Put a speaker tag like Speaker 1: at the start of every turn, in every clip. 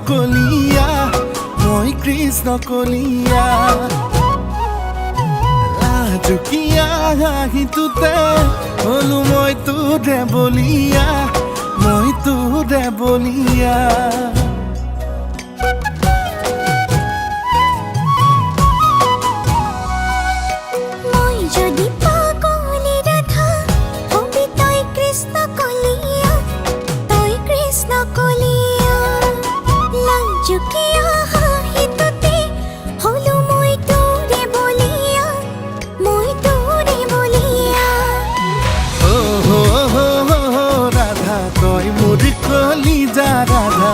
Speaker 1: কলিয়া মই কৃষ্ণ কলিয়া লাজুকীয়া হাঁহিটোতে হলো মই তোৰে বলিয়া মই তোৰে বলিয়া কলিজা ৰাধা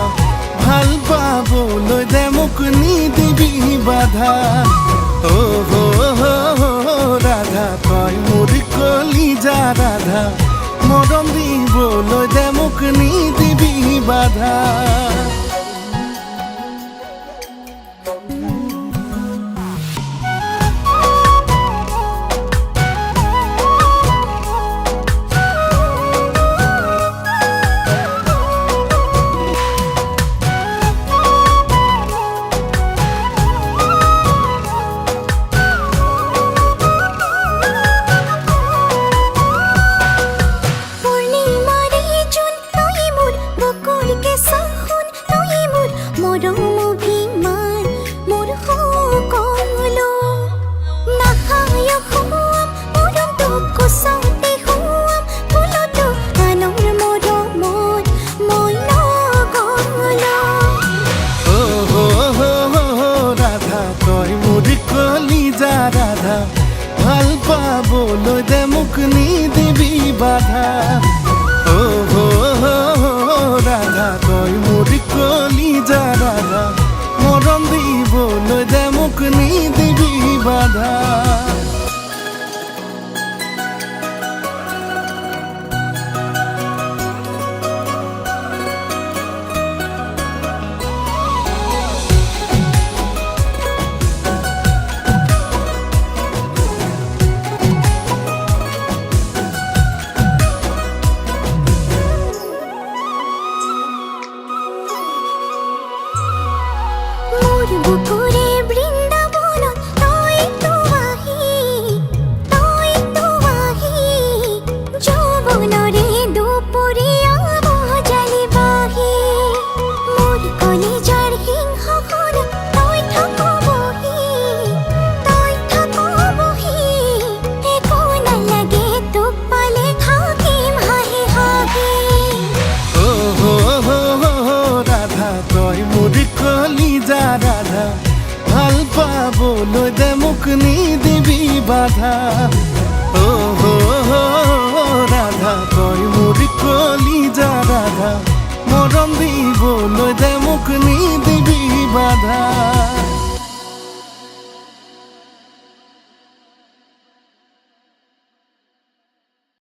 Speaker 1: ভাল পাবলৈ দে মোক নিদিবি বাধা ৰাধা তই মোৰ কলিজা ৰাধা মৰম দিবলৈ দে মোক নিদিবি বাধা ৰাধা ভাল পাবলৈ দে মোক নিদিবি বাধা ৰাধা তই মোৰ কলিজা ৰাধা মৰম দিবলৈ দে মোক নিদিবি বাধা
Speaker 2: বুকুৰে বৃন্দাবনত তই তো আহি যৌৱনৰে দুপৰীয়া বজালি বাহি মোৰ কলিজাৰ সিংহাসনত তই থাক বহি একো নালাগে তোক পালে থাকিম হাঁহি হাঁহি
Speaker 1: ৰাধা তই মোৰ কলিজা ৰাধা ভাল পাবলৈ দে মোক নিদিবি বাধা ৰাধা তই মোৰ কলিজা ৰাধা মৰম দিবলৈ দে মোক নিদিবি বাধা